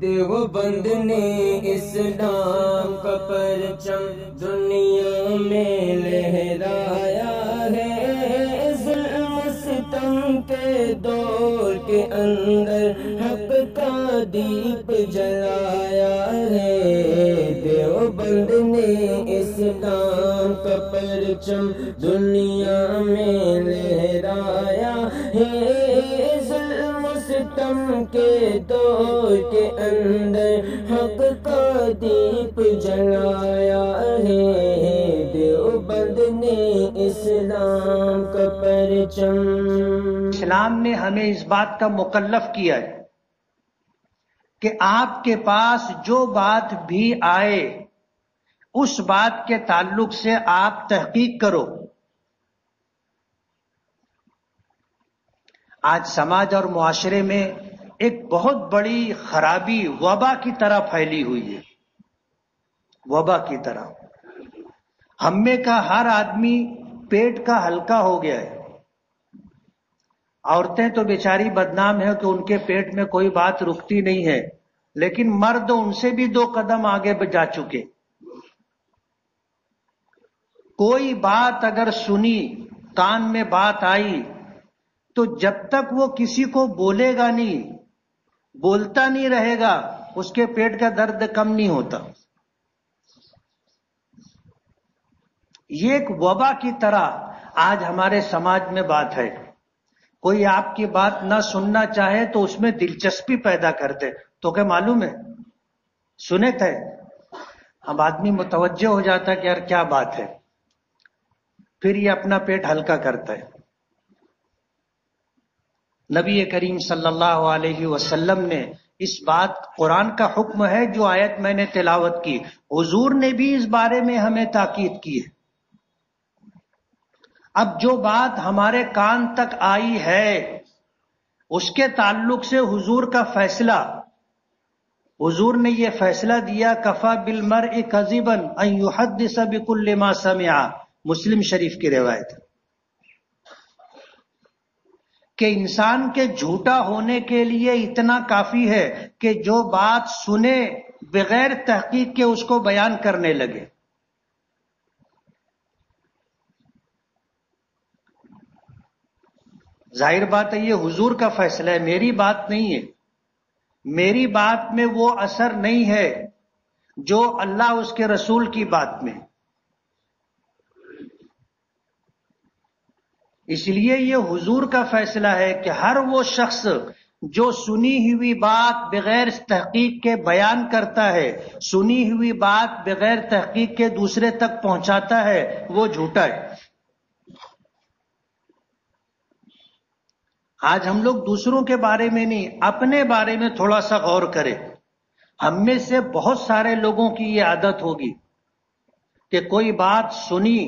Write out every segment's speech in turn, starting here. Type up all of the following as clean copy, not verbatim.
دیوبند نے اسلام کا پرچم دنیا میں لہرایا ہے، ظلم ستم کے دور کے اندر حق کا دیپ جلایا ہے۔ دیوبند نے اسلام کا پرچم دنیا میں لہرایا ہے، ظلم ستم کے دور کے اندر حق کا دیپ جلایا ہے۔ دیوبند نے اسلام کا پرچم۔ اسلام نے ہمیں اس بات کا مکلف کیا ہے کہ آپ کے پاس جو بات بھی آئے اس بات کے تعلق سے آپ تحقیق کرو۔ آج سماج اور معاشرے میں ایک بہت بڑی خرابی وبا کی طرح پھیلی ہوئی ہے، وبا کی طرح۔ ہم میں کا ہر آدمی پیٹ کا ہلکا ہو گیا ہے۔ عورتیں تو بیچاری بدنام ہے کہ ان کے پیٹ میں کوئی بات رکتی نہیں ہے، لیکن مرد ان سے بھی 2 قدم آگے جا چکے۔ کوئی بات اگر سنی، کان میں بات آئی، تو جب تک وہ کسی کو بولے گا نہیں، بولتا نہیں رہے گا، اس کے پیٹ کا درد کم نہیں ہوتا۔ یہ ایک وبا کی طرح آج ہمارے سماج میں بات ہے۔ کوئی آپ کی بات نہ سننا چاہے تو اس میں دلچسپی پیدا کرتے، تو کیا معلوم ہے سنے تھے؟ اب آدمی متوجہ ہو جاتا ہے کہ یار کیا بات ہے، پھر یہ اپنا پیٹ ہلکا کرتا ہے۔ نبی کریم صلی اللہ علیہ وسلم نے اس بات، قرآن کا حکم ہے جو آیت میں نے تلاوت کی، حضور نے بھی اس بارے میں ہمیں تاکید کی ہے۔ اب جو بات ہمارے کان تک آئی ہے اس کے تعلق سے حضور کا فیصلہ، حضور نے یہ فیصلہ دیا، کفا بالمرء کذبا ان یحدث بکل ما سمع، مسلم شریف کی روایت، کہ انسان کے جھوٹا ہونے کے لیے اتنا کافی ہے کہ جو بات سنے بغیر تحقیق کے اس کو بیان کرنے لگے۔ ظاہر بات ہے یہ حضور کا فیصلہ ہے، میری بات نہیں ہے۔ میری بات میں وہ اثر نہیں ہے جو اللہ اس کے رسول کی بات میں۔ اس لیے یہ حضور کا فیصلہ ہے کہ ہر وہ شخص جو سنی ہوئی بات بغیر تحقیق کے بیان کرتا ہے، سنی ہوئی بات بغیر تحقیق کے دوسرے تک پہنچاتا ہے، وہ جھوٹا ہے۔ آج ہم لوگ دوسروں کے بارے میں نہیں، اپنے بارے میں تھوڑا سا غور کریں۔ ہم میں سے بہت سارے لوگوں کی یہ عادت ہوگی کہ کوئی بات سنی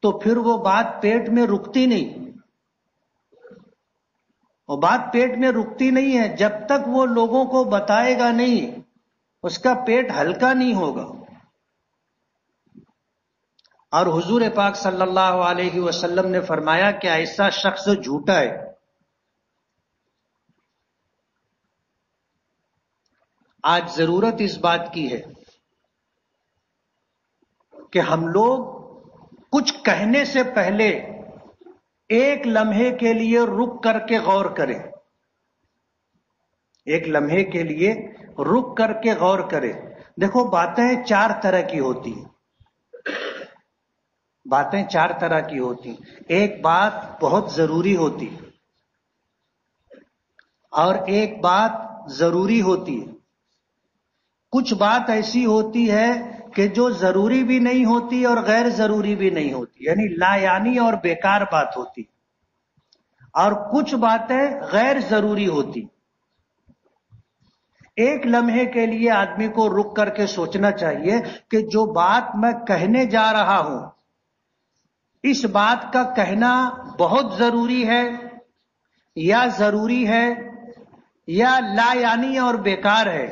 تو پھر وہ بات پیٹ میں رکتی نہیں، وہ بات پیٹ میں رکتی نہیں ہے جب تک وہ لوگوں کو بتائے گا نہیں، اس کا پیٹ ہلکا نہیں ہوگا۔ اور حضور پاک صلی اللہ علیہ وسلم نے فرمایا کہ ایسا شخص جھوٹا ہے۔ آج ضرورت اس بات کی ہے کہ ہم لوگ کچھ کہنے سے پہلے ایک لمحے کے لیے رک کر کے غور کریں، ایک لمحے کے لیے رک کر کے غور کریں۔ دیکھو باتیں 4 طرح کی ہوتی ہیں، باتیں 4 طرح کی ہوتی ہیں۔ ایک بات بہت ضروری ہوتی ہے اور ایک بات ضروری ہوتی ہے۔ کچھ بات ایسی ہوتی ہے کہ جو ضروری بھی نہیں ہوتی اور غیر ضروری بھی نہیں ہوتی، یعنی لا یعنی اور بیکار بات ہوتی، اور کچھ باتیں غیر ضروری ہوتی۔ ایک لمحے کے لیے آدمی کو رک کر کے سوچنا چاہیے کہ جو بات میں کہنے جا رہا ہوں، اس بات کا کہنا بہت ضروری ہے یا ضروری ہے یا لا یعنی اور بیکار ہے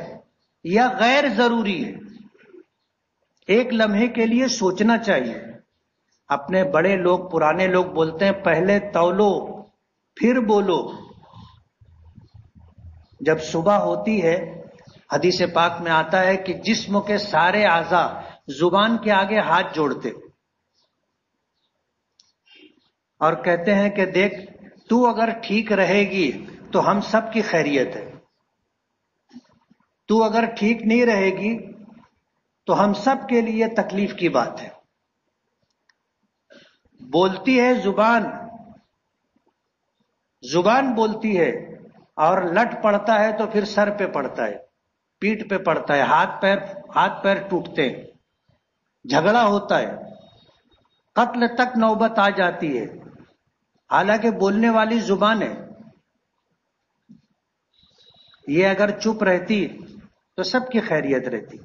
یا غیر ضروری ہے۔ ایک لمحے کے لیے سوچنا چاہیے۔ اپنے بڑے لوگ، پرانے لوگ بولتے ہیں پہلے تولو پھر بولو۔ جب صبح ہوتی ہے حدیث پاک میں آتا ہے کہ جسم کے سارے اعضاء زبان کے آگے ہاتھ جوڑتے اور کہتے ہیں کہ دیکھ تو اگر ٹھیک رہے گی تو ہم سب کی خیریت ہے، تو اگر ٹھیک نہیں رہے گی تو ہم سب کے لیے تکلیف کی بات ہے۔ بولتی ہے زبان بولتی ہے، اور لٹ پڑتا ہے تو پھر سر پہ پڑتا ہے، پیٹھ پہ پڑتا ہے، ہاتھ پیر ٹوٹتے ہیں، جھگڑا ہوتا ہے، قتل تک نوبت آ جاتی ہے، حالانکہ بولنے والی زبان ہے۔ یہ اگر چپ رہتی تو سب کی خیریت رہتی۔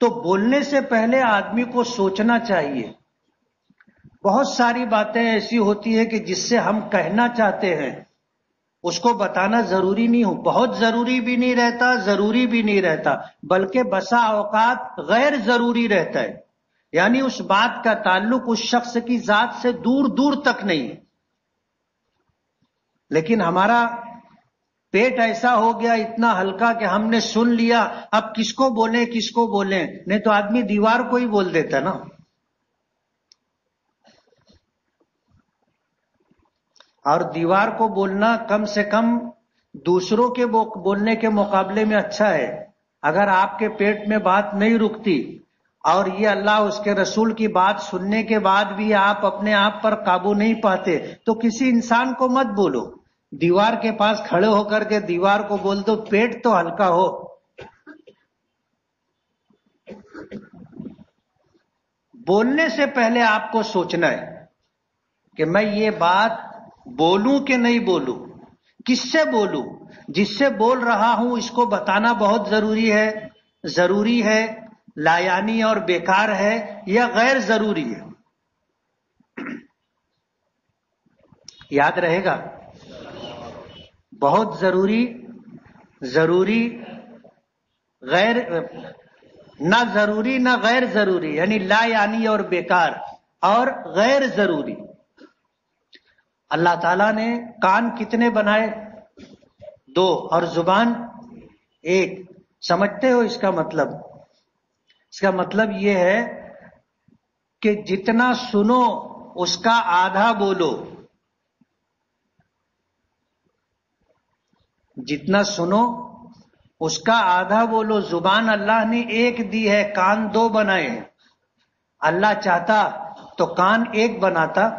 تو بولنے سے پہلے آدمی کو سوچنا چاہیے۔ بہت ساری باتیں ایسی ہوتی ہیں کہ جس سے ہم کہنا چاہتے ہیں اس کو بتانا ضروری نہیں ہو، بہت ضروری بھی نہیں رہتا، ضروری بھی نہیں رہتا، بلکہ بسا اوقات غیر ضروری رہتا ہے، یعنی اس بات کا تعلق اس شخص کی ذات سے دور دور تک نہیں ہے، لیکن ہمارا پیٹ ایسا ہو گیا اتنا ہلکا کہ ہم نے سن لیا، اب کس کو بولیں کس کو بولیں، نہیں تو آدمی دیوار کو ہی بول دیتا نا۔ اور دیوار کو بولنا کم سے کم دوسروں کے بولنے کے مقابلے میں اچھا ہے۔ اگر آپ کے پیٹ میں بات نہیں رکتی اور یہ اللہ اس کے رسول کی بات سننے کے بعد بھی آپ اپنے آپ پر قابو نہیں پاتے تو کسی انسان کو مت بولو، دیوار کے پاس کھڑے ہو کر کے دیوار کو بول دو، پیٹ تو ہلکا ہو۔ بولنے سے پہلے آپ کو سوچنا ہے کہ میں یہ بات بولوں کہ نہیں بولوں، کس سے بولوں، جس سے بول رہا ہوں اس کو بتانا بہت ضروری ہے، لایانی اور بیکار ہے یا غیر ضروری ہے۔ یاد رہے گا، بہت ضروری، غیر، نہ ضروری نہ غیر ضروری، یعنی لایانی اور بیکار اور غیر ضروری۔ اللہ تعالیٰ نے کان کتنے بنائے؟ 2، اور زبان 1۔ سمجھتے ہو اس کا مطلب؟ اس کا مطلب یہ ہے کہ جتنا سنو اس کا آدھا بولو، جتنا سنو اس کا آدھا بولو۔ زبان اللہ نے 1 دی ہے، کان 2 بنائے ہیں۔ اللہ چاہتا تو کان 1 بناتا،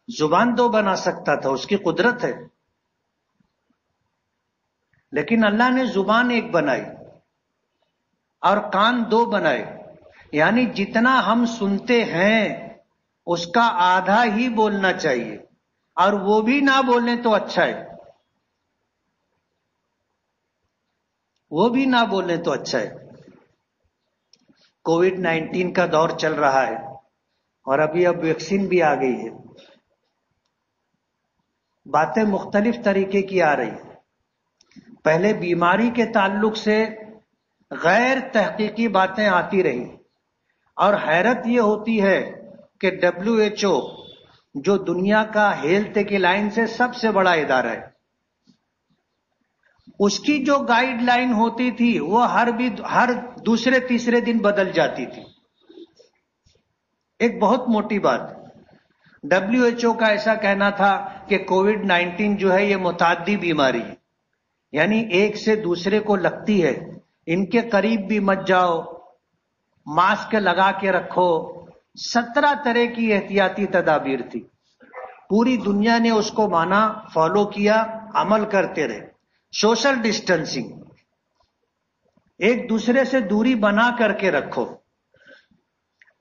زبان 2 بنا سکتا تھا، اس کی قدرت ہے، لیکن اللہ نے زبان 1 بنائی اور کان 2 بنائے، یعنی جتنا ہم سنتے ہیں اس کا آدھا ہی بولنا چاہیے، اور وہ بھی نہ بولیں تو اچھا ہے، وہ بھی نہ بولیں تو اچھا ہے۔ کووڈ-19 کا دور چل رہا ہے اور اب ویکسین بھی آ گئی ہے، باتیں مختلف طریقے کی آ رہی ہیں۔ پہلے بیماری کے تعلق سے غیر تحقیقی باتیں آتی رہی، اور حیرت یہ ہوتی ہے کہ WHO جو دنیا کا ہیلتھ کی لائن سے سب سے بڑا ادارہ ہے، اس کی جو گائیڈ لائن ہوتی تھی وہ ہر دوسرے تیسرے دن بدل جاتی تھی۔ ایک بہت موٹی بات، WHO کا ایسا کہنا تھا کہ کووڈ-19 جو ہے یہ متعدی بیماری ہے، یعنی ایک سے دوسرے کو لگتی ہے، ان کے قریب بھی مت جاؤ، ماسک لگا کے رکھو، 17 طرح کی احتیاطی تدابیر تھی۔ پوری دنیا نے اس کو مانا، فالو کیا، عمل کرتے رہے۔ سوشل ڈسٹینسنگ، ایک دوسرے سے دوری بنا کر کے رکھو،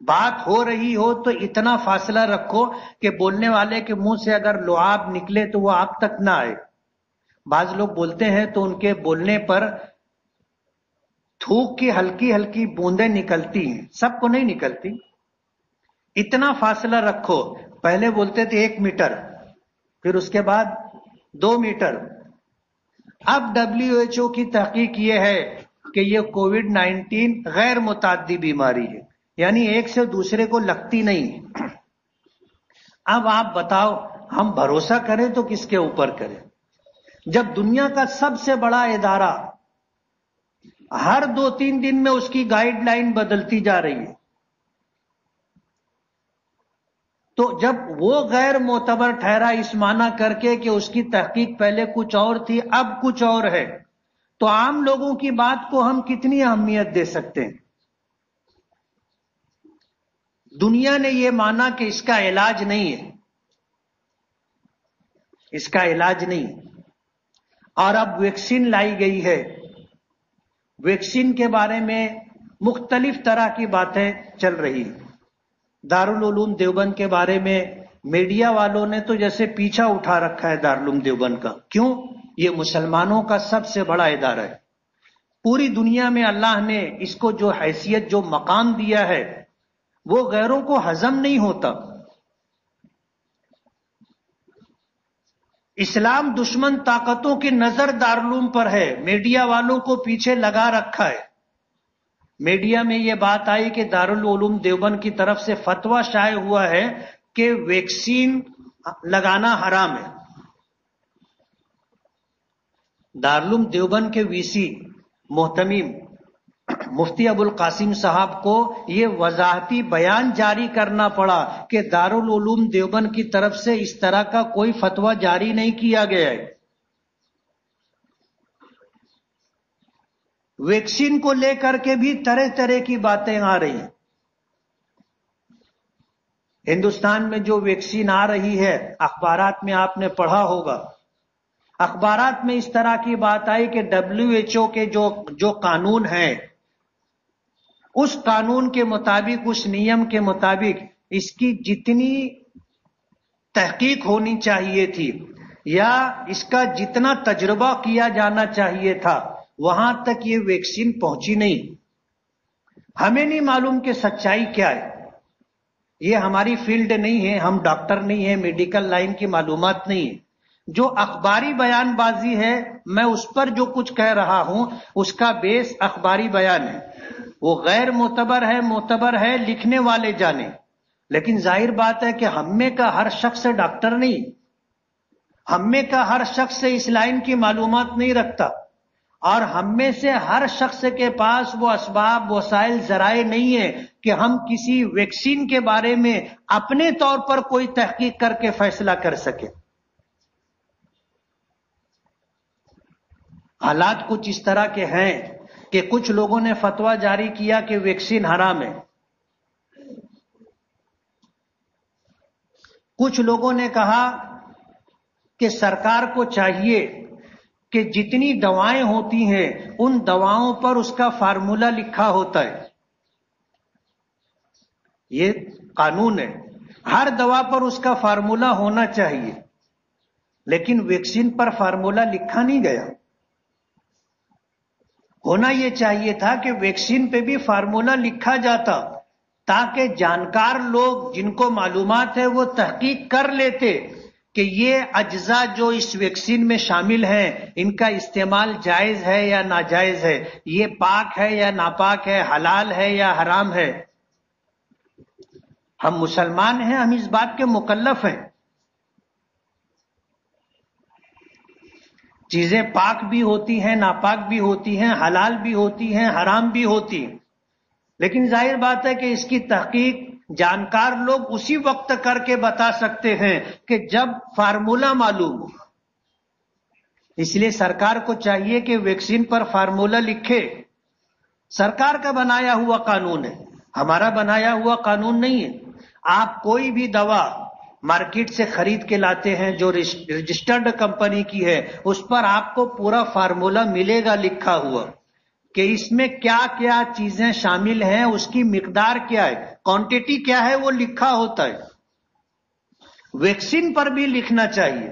بات ہو رہی ہو تو اتنا فاصلہ رکھو کہ بولنے والے کے منہ سے اگر لعاب نکلے تو وہ آپ تک نہ آئے۔ بعض لوگ بولتے ہیں تو ان کے بولنے پر تھوک کی ہلکی ہلکی بوندیں نکلتی ہیں، سب کو نہیں نکلتی۔ اتنا فاصلہ رکھو، پہلے بولتے تھے 1 میٹر، پھر اس کے بعد 2 میٹر۔ اب WHO کی تحقیق یہ ہے کہ یہ کووڈ-19 غیر متعدی بیماری ہے، یعنی ایک سے دوسرے کو لگتی نہیں۔ اب آپ بتاؤ ہم بھروسہ کریں تو کس کے اوپر کریں؟ جب دنیا کا سب سے بڑا ادارہ ہر 2-3 دن میں اس کی گائیڈ لائن بدلتی جا رہی ہے، تو جب وہ غیر معتبر ٹھہرا اس معنی کر کے کہ اس کی تحقیق پہلے کچھ اور تھی اب کچھ اور ہے، تو عام لوگوں کی بات کو ہم کتنی اہمیت دے سکتے ہیں؟ دنیا نے یہ مانا کہ اس کا علاج نہیں ہے، اس کا علاج نہیں، اور اب ویکسین لائی گئی ہے۔ ویکسین کے بارے میں مختلف طرح کی باتیں چل رہی ہیں۔ دارالعلوم دیوبند کے بارے میں میڈیا والوں نے تو جیسے پیچھا اٹھا رکھا ہے دارالعلوم دیوبند کا۔ کیوں؟ یہ مسلمانوں کا سب سے بڑا ادارہ ہے، پوری دنیا میں اللہ نے اس کو جو حیثیت جو مقام دیا ہے وہ غیروں کو ہضم نہیں ہوتا۔ اسلام دشمن طاقتوں کی نظر دارالعلوم پر ہے، میڈیا والوں کو پیچھے لگا رکھا ہے۔ میڈیا میں یہ بات آئی کہ دارالعلوم دیوبند کی طرف سے فتویٰ شائع ہوا ہے کہ ویکسین لگانا حرام ہے۔ دارالعلوم دیوبند کے وی سی محتمم مفتی ابوالقاسم صاحب کو یہ وضاحتی بیان جاری کرنا پڑا کہ دارالعلوم دیوبند کی طرف سے اس طرح کا کوئی فتویٰ جاری نہیں کیا گیا ہے۔ ویکسین کو لے کر کے بھی طرح طرح کی باتیں آ رہی ہیں۔ ہندوستان میں جو ویکسین آ رہی ہے، اخبارات میں آپ نے پڑھا ہوگا، اخبارات میں اس طرح کی بات آئی کہ WHO کے جو قانون ہیں، اس قانون کے مطابق، اس نیم کے مطابق اس کی جتنی تحقیق ہونی چاہیے تھی یا اس کا جتنا تجربہ کیا جانا چاہیے تھا وہاں تک یہ ویکسین پہنچی نہیں۔ ہمیں نہیں معلوم کہ سچائی کیا ہے، یہ ہماری فیلڈ نہیں ہے، ہم ڈاکٹر نہیں ہیں، میڈیکل لائن کی معلومات نہیں ہے۔ جو اخباری بیان بازی ہے، میں اس پر جو کچھ کہہ رہا ہوں اس کا بیس اخباری بیان ہے، وہ غیر معتبر ہے معتبر ہے لکھنے والے جانے، لیکن ظاہر بات ہے کہ ہم میں کا ہر شخص ڈاکٹر نہیں، ہم میں کا ہر شخص اس لائن کی معلومات نہیں رکھتا، اور ہم میں سے ہر شخص کے پاس وہ اسباب وسائل ذرائع نہیں ہے کہ ہم کسی ویکسین کے بارے میں اپنے طور پر کوئی تحقیق کر کے فیصلہ کر سکیں۔ حالات کچھ اس طرح کے ہیں کہ کچھ لوگوں نے فتویٰ جاری کیا کہ ویکسین حرام ہے، کچھ لوگوں نے کہا کہ سرکار کو چاہیے کہ جتنی دوائیں ہوتی ہیں ان دواؤں پر اس کا فارمولا لکھا ہوتا ہے، یہ قانون ہے، ہر دوا پر اس کا فارمولا ہونا چاہیے، لیکن ویکسین پر فارمولا لکھا نہیں گیا۔ ہونا یہ چاہیے تھا کہ ویکسین پہ بھی فارمولا لکھا جاتا تاکہ جانکار لوگ جن کو معلومات ہے وہ تحقیق کر لیتے کہ یہ اجزاء جو اس ویکسین میں شامل ہیں ان کا استعمال جائز ہے یا ناجائز ہے، یہ پاک ہے یا ناپاک ہے، حلال ہے یا حرام ہے۔ ہم مسلمان ہیں، ہم اس بات کے مکلف ہیں۔ چیزیں پاک بھی ہوتی ہیں، ناپاک بھی ہوتی ہیں، حلال بھی ہوتی ہیں، حرام بھی ہوتی ہیں، لیکن ظاہر بات ہے کہ اس کی تحقیق جانکار لوگ اسی وقت کر کے بتا سکتے ہیں کہ جب فارمولا معلوم ہو۔ اس لیے سرکار کو چاہیے کہ ویکسین پر فارمولا لکھے، سرکار کا بنایا ہوا قانون ہے، ہمارا بنایا ہوا قانون نہیں ہے۔ آپ کوئی بھی دوا مارکیٹ سے خرید کے لاتے ہیں جو رجسٹرڈ کمپنی کی ہے، اس پر آپ کو پورا فارمولا ملے گا لکھا ہوا کہ اس میں کیا کیا چیزیں شامل ہیں، اس کی مقدار کیا ہے، کوانٹٹی کیا ہے، وہ لکھا ہوتا ہے۔ ویکسین پر بھی لکھنا چاہیے۔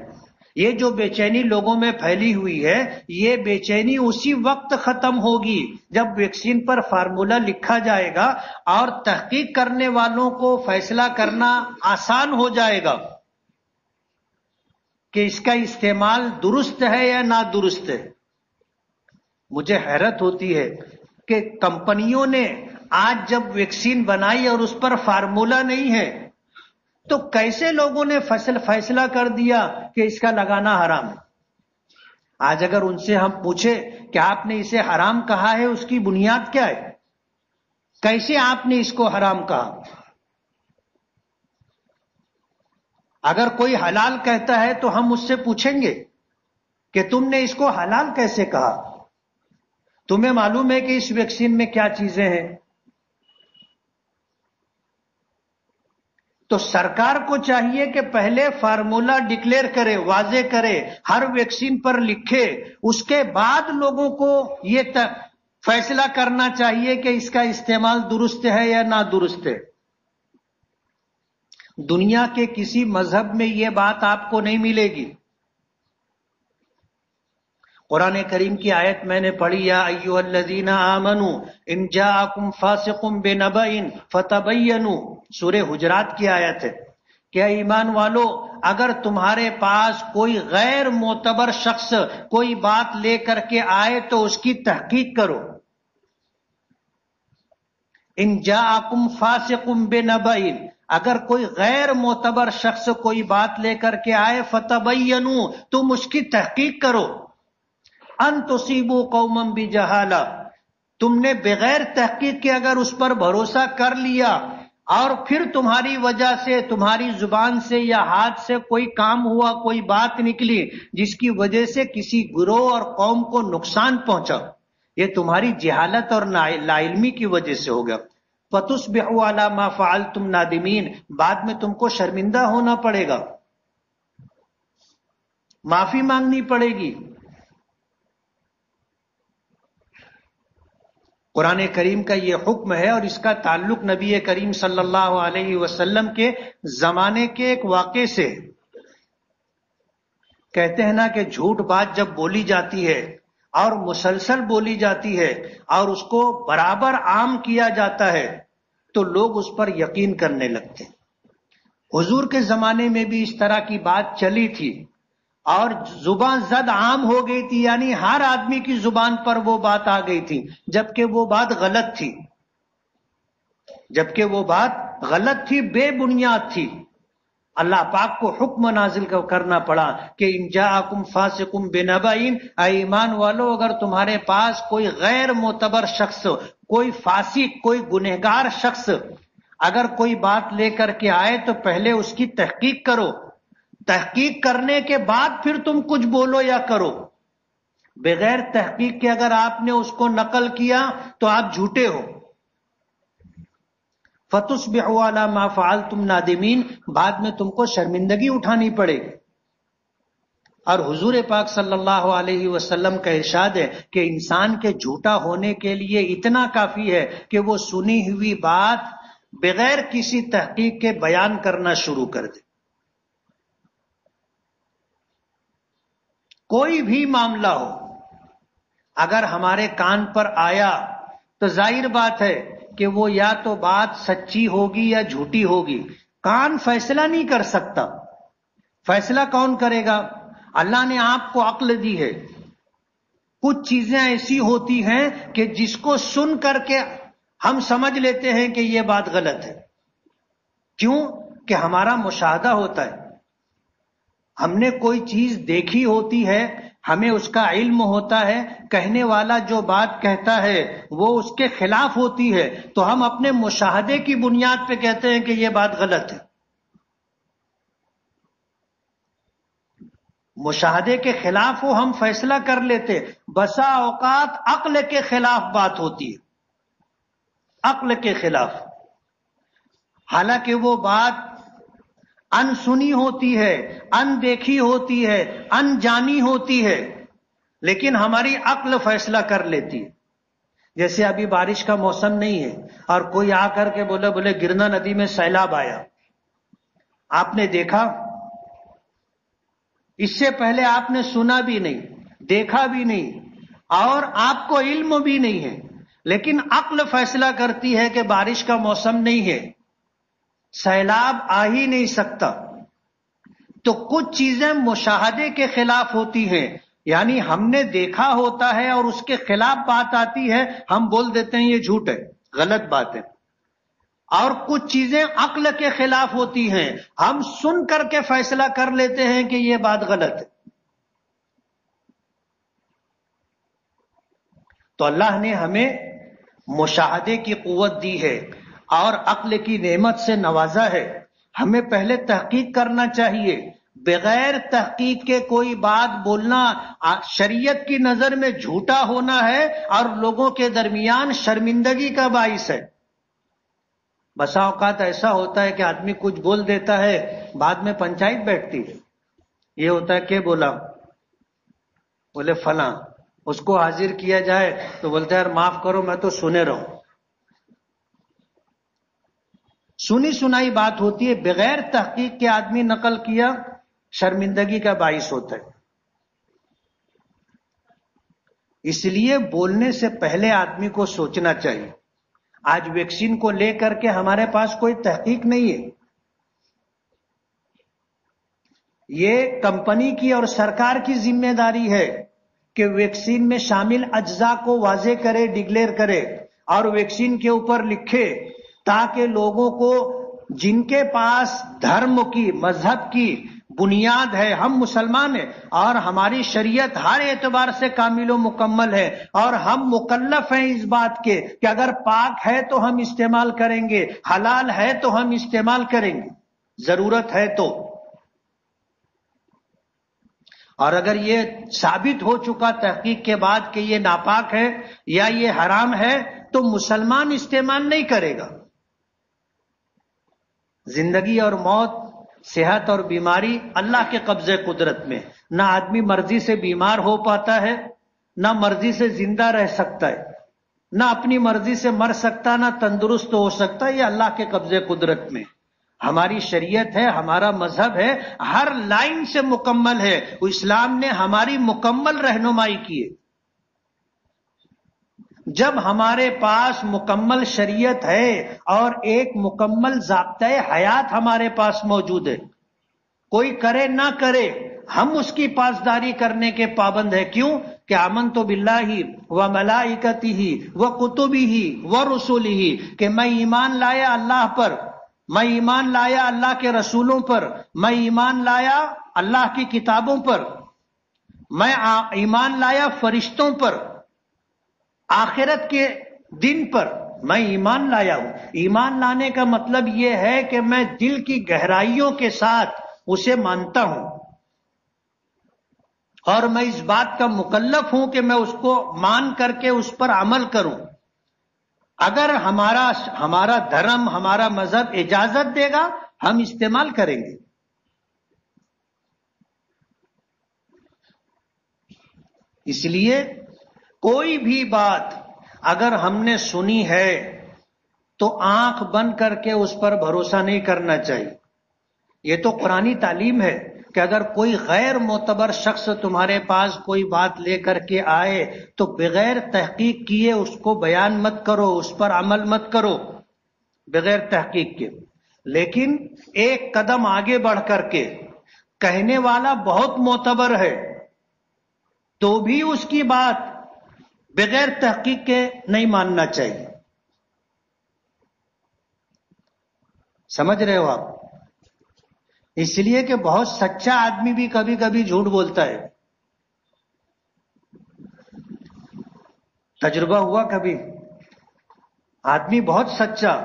یہ جو بے چینی لوگوں میں پھیلی ہوئی ہے، یہ بے چینی اسی وقت ختم ہوگی جب ویکسین پر فارمولا لکھا جائے گا اور تحقیق کرنے والوں کو فیصلہ کرنا آسان ہو جائے گا کہ اس کا استعمال درست ہے یا نادرست ہے۔ مجھے حیرت ہوتی ہے کہ کمپنیوں نے آج جب ویکسین بنائی اور اس پر فارمولا نہیں ہے تو کیسے لوگوں نے فیصلہ کر دیا کہ اس کا لگانا حرام ہے۔ آج اگر ان سے ہم پوچھے کہ آپ نے اسے حرام کہا ہے، اس کی بنیاد کیا ہے، کیسے آپ نے اس کو حرام کہا؟ اگر کوئی حلال کہتا ہے تو ہم اس سے پوچھیں گے کہ تم نے اس کو حلال کیسے کہا؟ تمہیں معلوم ہے کہ اس ویکسین میں کیا چیزیں ہیں؟ تو سرکار کو چاہیے کہ پہلے فارمولا ڈکلیئر کرے، واضح کرے، ہر ویکسین پر لکھے، اس کے بعد لوگوں کو یہ فیصلہ کرنا چاہیے کہ اس کا استعمال درست ہے یا نہ درست ہے۔ دنیا کے کسی مذہب میں یہ بات آپ کو نہیں ملے گی۔ قرآن کریم کی آیت میں نے پڑھی، یا ایھا الذین آمنوا ان جاءکم فاسق بنبأ فتبینوا، سورہ حجرات کی آیت ہے کہ ایمان والو، اگر تمہارے پاس کوئی غیر معتبر شخص کوئی بات لے کر کے آئے تو اس کی تحقیق کرو۔ ان جاءکم فاسق بنبأ، اگر کوئی غیر معتبر شخص کوئی بات لے کر کے آئے، فتبینوا، تم اس کی تحقیق کرو، ان تصیبوا قوما بجہالہ، تم نے بغیر تحقیق کے اگر اس پر بھروسہ کر لیا اور پھر تمہاری وجہ سے، تمہاری زبان سے یا ہاتھ سے کوئی کام ہوا، کوئی بات نکلی جس کی وجہ سے کسی گروہ اور قوم کو نقصان پہنچا، یہ تمہاری جہالت اور لا علمی کی وجہ سے ہوگا، فتصبحوا علی ما فعلتم نادمین، بعد میں تم کو شرمندہ ہونا پڑے گا، معافی مانگنی پڑے گی۔ قرآن کریم کا یہ حکم ہے اور اس کا تعلق نبی کریم صلی اللہ علیہ وسلم کے زمانے کے ایک واقعے سے۔ کہتے ہیں نا کہ جھوٹ بات جب بولی جاتی ہے اور مسلسل بولی جاتی ہے اور اس کو برابر عام کیا جاتا ہے تو لوگ اس پر یقین کرنے لگتے ہیں۔ حضور کے زمانے میں بھی اس طرح کی بات چلی تھی اور زبان زد عام ہو گئی تھی، یعنی ہر آدمی کی زبان پر وہ بات آ گئی تھی، جبکہ وہ بات غلط تھی، جبکہ وہ بات غلط تھی، بے بنیاد تھی۔ اللہ پاک کو حکم نازل کرنا پڑا کہ ان جاءکم فاسق بنبأ، اے ایمان والو، اگر تمہارے پاس کوئی غیر معتبر شخص، کوئی فاسق، کوئی گنہگار شخص اگر کوئی بات لے کر کے آئے تو پہلے اس کی تحقیق کرو، تحقیق کرنے کے بعد پھر تم کچھ بولو یا کرو۔ بغیر تحقیق کے اگر آپ نے اس کو نقل کیا تو آپ جھوٹے ہو۔ فتصبحوا علی ما فعلتم نادمین، بعد میں تم کو شرمندگی اٹھانی پڑے گی۔ اور حضور پاک صلی اللہ علیہ وسلم کا ارشاد ہے کہ انسان کے جھوٹا ہونے کے لیے اتنا کافی ہے کہ وہ سنی ہوئی بات بغیر کسی تحقیق کے بیان کرنا شروع کر دے۔ کوئی بھی معاملہ ہو، اگر ہمارے کان پر آیا تو ظاہر بات ہے کہ وہ یا تو بات سچی ہوگی یا جھوٹی ہوگی۔ کان فیصلہ نہیں کر سکتا، فیصلہ کون کرے گا؟ اللہ نے آپ کو عقل دی ہے۔ کچھ چیزیں ایسی ہوتی ہیں کہ جس کو سن کر کے ہم سمجھ لیتے ہیں کہ یہ بات غلط ہے، کیوں کہ ہمارا مشاہدہ ہوتا ہے، ہم نے کوئی چیز دیکھی ہوتی ہے، ہمیں اس کا علم ہوتا ہے، کہنے والا جو بات کہتا ہے وہ اس کے خلاف ہوتی ہے تو ہم اپنے مشاہدے کی بنیاد پہ کہتے ہیں کہ یہ بات غلط ہے۔ مشاہدے کے خلاف وہ ہم فیصلہ کر لیتے، بسا اوقات عقل کے خلاف بات ہوتی ہے، عقل کے خلاف، حالانکہ وہ بات ان سنی ہوتی ہے، ان دیکھی ہوتی ہے، ان جانی ہوتی ہے، لیکن ہماری عقل فیصلہ کر لیتی ہے۔ جیسے ابھی بارش کا موسم نہیں ہے اور کوئی آ کر کے بولے گرنا ندی میں سیلاب آیا، آپ نے دیکھا؟ اس سے پہلے آپ نے سنا بھی نہیں، دیکھا بھی نہیں اور آپ کو علم بھی نہیں ہے، لیکن عقل فیصلہ کرتی ہے کہ بارش کا موسم نہیں ہے، سیلاب آ ہی نہیں سکتا۔ تو کچھ چیزیں مشاہدے کے خلاف ہوتی ہیں، یعنی ہم نے دیکھا ہوتا ہے اور اس کے خلاف بات آتی ہے، ہم بول دیتے ہیں یہ جھوٹ ہے، غلط بات ہے۔ اور کچھ چیزیں عقل کے خلاف ہوتی ہیں، ہم سن کر کے فیصلہ کر لیتے ہیں کہ یہ بات غلط ہے۔ تو اللہ نے ہمیں مشاہدے کی قوت دی ہے اور عقل کی نعمت سے نوازا ہے. ہمیں پہلے تحقیق کرنا چاہیے. بغیر تحقیق کے کوئی بات بولنا شریعت کی نظر میں جھوٹا ہونا ہے اور لوگوں کے درمیان شرمندگی کا باعث ہے. بسا اوقات ایسا ہوتا ہے کہ آدمی کچھ بول دیتا ہے، بعد میں پنچایت بیٹھتی ہے. یہ ہوتا ہے کہ بولا، بولے فلاں، اس کو حاضر کیا جائے تو بولتا ہے یار معاف کرو میں تو سنے رہوں. سنی سنائی بات ہوتی ہے، بغیر تحقیق کے آدمی نقل کیا شرمندگی کا باعث ہوتا ہے. اس لیے بولنے سے پہلے آدمی کو سوچنا چاہیے. آج ویکسین کو لے کر کے ہمارے پاس کوئی تحقیق نہیں ہے. یہ کمپنی کی اور سرکار کی ذمہ داری ہے کہ ویکسین میں شامل اجزاء کو واضح کرے، ڈکلیئر کرے اور ویکسین کے اوپر لکھے، تاکہ لوگوں کو جن کے پاس دھرم کی، مذہب کی بنیاد ہے، ہم مسلمان ہیں اور ہماری شریعت ہر اعتبار سے کامل و مکمل ہے اور ہم مکلف ہیں اس بات کے کہ اگر پاک ہے تو ہم استعمال کریں گے، حلال ہے تو ہم استعمال کریں گے، ضرورت ہے تو. اور اگر یہ ثابت ہو چکا تحقیق کے بعد کہ یہ ناپاک ہے یا یہ حرام ہے تو مسلمان استعمال نہیں کرے گا. زندگی اور موت، صحت اور بیماری اللہ کے قبضے قدرت میں. نہ آدمی مرضی سے بیمار ہو پاتا ہے، نہ مرضی سے زندہ رہ سکتا ہے، نہ اپنی مرضی سے مر سکتا، نہ تندرست ہو سکتا. یہ اللہ کے قبضے قدرت میں. ہماری شریعت ہے، ہمارا مذہب ہے، ہر لائن سے مکمل ہے. اسلام نے ہماری مکمل رہنمائی کی ہے. جب ہمارے پاس مکمل شریعت ہے اور ایک مکمل ضابطۂ حیات ہمارے پاس موجود ہے، کوئی کرے نہ کرے ہم اس کی پاسداری کرنے کے پابند ہیں. کیوں کہ آمنت باللہ و ملائکتہ و کتبہ و رسلہ، کہ میں ایمان لایا اللہ پر، میں ایمان لایا اللہ کے رسولوں پر، میں ایمان لایا اللہ کی کتابوں پر، میں ایمان لایا فرشتوں پر، آخرت کے دن پر میں ایمان لایا ہوں. ایمان لانے کا مطلب یہ ہے کہ میں دل کی گہرائیوں کے ساتھ اسے مانتا ہوں اور میں اس بات کا مکلف ہوں کہ میں اس کو مان کر کے اس پر عمل کروں. اگر ہمارا دھرم، ہمارا مذہب اجازت دے گا ہم استعمال کریں گے. اس لیے کوئی بھی بات اگر ہم نے سنی ہے تو آنکھ بند کر کے اس پر بھروسہ نہیں کرنا چاہیے. یہ تو قرآنی تعلیم ہے کہ اگر کوئی غیر معتبر شخص تمہارے پاس کوئی بات لے کر کے آئے تو بغیر تحقیق کیے اس کو بیان مت کرو، اس پر عمل مت کرو بغیر تحقیق کے. لیکن ایک قدم آگے بڑھ کر کے کہنے والا بہت معتبر ہے تو بھی اس کی بات بغیر تحقیق کے نہیں ماننا چاہیے. سمجھ رہے ہو آپ؟ اس لیے کہ بہت سچا آدمی بھی کبھی کبھی جھوٹ بولتا ہے. تجربہ ہوا کبھی؟ آدمی بہت سچا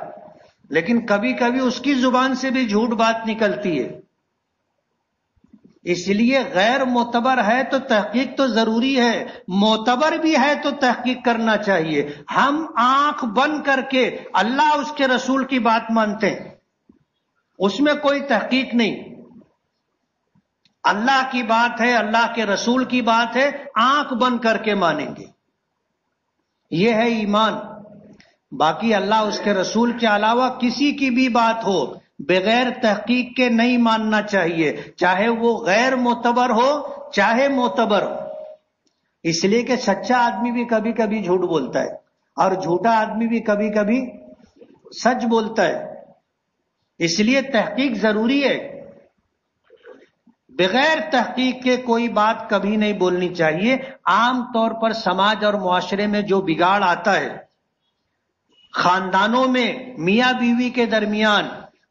لیکن کبھی کبھی اس کی زبان سے بھی جھوٹ بات نکلتی ہے. اس لیے غیر معتبر ہے تو تحقیق تو ضروری ہے، معتبر بھی ہے تو تحقیق کرنا چاہیے. ہم آنکھ بند کر کے اللہ اس کے رسول کی بات مانتے ہیں، اس میں کوئی تحقیق نہیں. اللہ کی بات ہے، اللہ کے رسول کی بات ہے، آنکھ بند کر کے مانیں گے. یہ ہے ایمان. باقی اللہ اس کے رسول کے علاوہ کسی کی بھی بات ہو بغیر تحقیق کے نہیں ماننا چاہیے، چاہے وہ غیر معتبر ہو چاہے معتبر ہو. اس لیے کہ سچا آدمی بھی کبھی کبھی جھوٹ بولتا ہے اور جھوٹا آدمی بھی کبھی کبھی سچ بولتا ہے. اس لیے تحقیق ضروری ہے. بغیر تحقیق کے کوئی بات کبھی نہیں بولنی چاہیے. عام طور پر سماج اور معاشرے میں جو بگاڑ آتا ہے، خاندانوں میں میاں بیوی کے درمیان،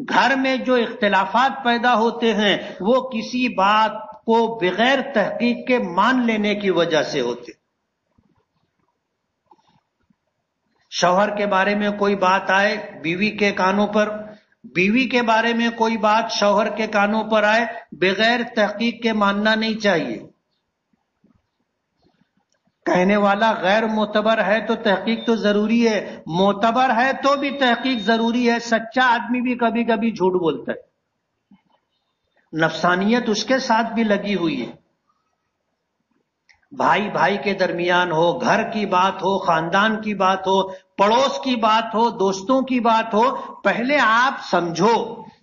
گھر میں جو اختلافات پیدا ہوتے ہیں، وہ کسی بات کو بغیر تحقیق کے مان لینے کی وجہ سے ہوتے. شوہر کے بارے میں کوئی بات آئے بیوی کے کانوں پر، بیوی کے بارے میں کوئی بات شوہر کے کانوں پر آئے، بغیر تحقیق کے ماننا نہیں چاہیے۔ کہنے والا غیر معتبر ہے تو تحقیق تو ضروری ہے، معتبر ہے تو بھی تحقیق ضروری ہے۔ سچا آدمی بھی کبھی کبھی جھوٹ بولتا ہے، نفسانیت اس کے ساتھ بھی لگی ہوئی ہے۔ بھائی بھائی کے درمیان ہو، گھر کی بات ہو، خاندان کی بات ہو، پڑوس کی بات ہو، دوستوں کی بات ہو، پہلے آپ سمجھو،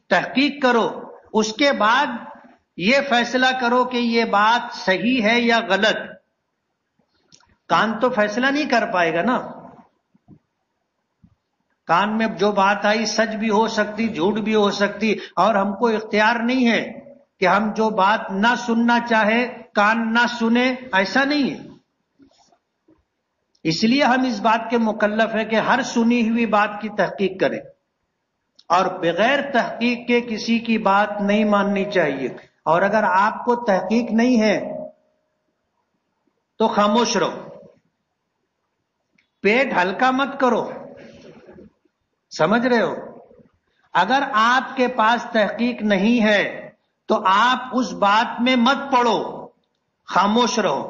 تحقیق کرو، اس کے بعد یہ فیصلہ کرو کہ یہ بات صحیح ہے یا غلط۔ کان تو فیصلہ نہیں کر پائے گا نا، کان میں جو بات آئی سچ بھی ہو سکتی، جھوٹ بھی ہو سکتی، اور ہم کو اختیار نہیں ہے کہ ہم جو بات نہ سننا چاہے کان نہ سنے، ایسا نہیں ہے۔ اس لیے ہم اس بات کے مکلف ہیں کہ ہر سنی ہوئی بات کی تحقیق کریں، اور بغیر تحقیق کے کسی کی بات نہیں ماننی چاہیے۔ اور اگر آپ کو تحقیق نہیں ہے تو خاموش رہو، پیٹ ہلکا مت کرو، سمجھ رہے ہو؟ اگر آپ کے پاس تحقیق نہیں ہے تو آپ اس بات میں مت پڑو، خاموش رہو۔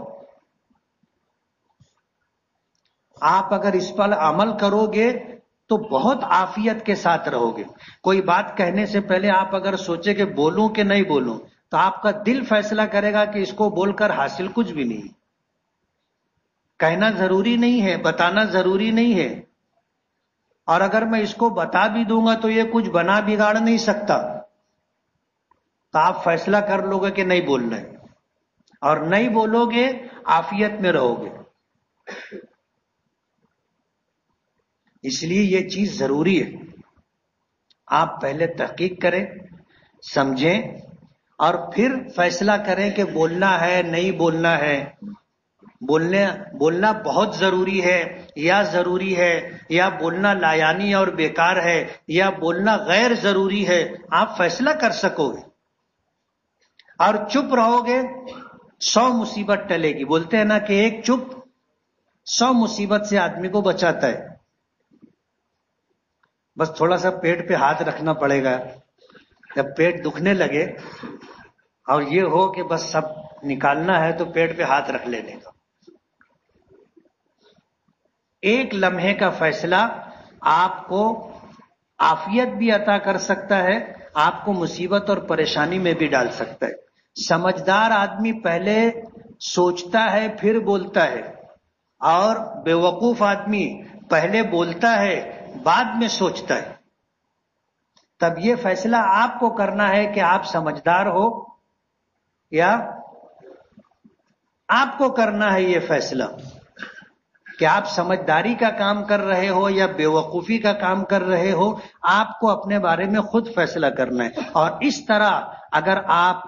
آپ اگر اس پر عمل کرو گے تو بہت عافیت کے ساتھ رہو گے۔ کوئی بات کہنے سے پہلے آپ اگر سوچے کہ بولوں کہ نہیں بولوں، تو آپ کا دل فیصلہ کرے گا کہ اس کو بول کر حاصل کچھ بھی نہیں۔ کہنا ضروری نہیں ہے، بتانا ضروری نہیں ہے، اور اگر میں اس کو بتا بھی دوں گا تو یہ کچھ بنا بگاڑ نہیں سکتا، تو آپ فیصلہ کر لو گے کہ نہیں بولنا ہے، اور نہیں بولو گے عافیت میں رہو گے۔ اس لیے یہ چیز ضروری ہے، آپ پہلے تحقیق کریں، سمجھیں، اور پھر فیصلہ کریں کہ بولنا ہے نہیں بولنا ہے، بولنا بہت ضروری ہے یا ضروری ہے، یا بولنا لایانی اور بیکار ہے، یا بولنا غیر ضروری ہے، آپ فیصلہ کر سکو گے۔ اور چپ رہو گے 100 مصیبت ٹلے گی۔ بولتے ہیں نا کہ ایک چپ 100 مصیبت سے آدمی کو بچاتا ہے۔ بس تھوڑا سا پیٹ پہ ہاتھ رکھنا پڑے گا، جب پیٹ دکھنے لگے اور یہ ہو کہ بس سب نکالنا ہے تو پیٹ پہ ہاتھ رکھ لینے کا۔ ایک لمحے کا فیصلہ آپ کو عافیت بھی عطا کر سکتا ہے، آپ کو مصیبت اور پریشانی میں بھی ڈال سکتا ہے۔ سمجھدار آدمی پہلے سوچتا ہے پھر بولتا ہے، اور بیوقوف آدمی پہلے بولتا ہے بعد میں سوچتا ہے۔ تب یہ فیصلہ آپ کو کرنا ہے کہ آپ سمجھدار ہو یا آپ کو کرنا ہے یہ فیصلہ کہ آپ سمجھداری کا کام کر رہے ہو یا بیوقوفی کا کام کر رہے ہو۔ آپ کو اپنے بارے میں خود فیصلہ کرنا ہے، اور اس طرح اگر آپ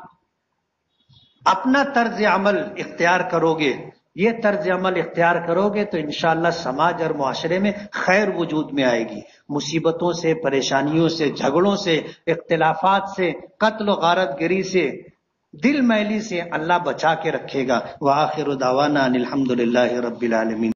اپنا طرز عمل اختیار کرو گے، یہ طرز عمل اختیار کرو گے تو انشاءاللہ سماج اور معاشرے میں خیر وجود میں آئے گی۔ مصیبتوں سے، پریشانیوں سے، جھگڑوں سے، اختلافات سے، قتل و غارت گری سے، دل میلی سے اللہ بچا کے رکھے گا۔ وآخر دعوانا ان الحمد للہ رب العالمین۔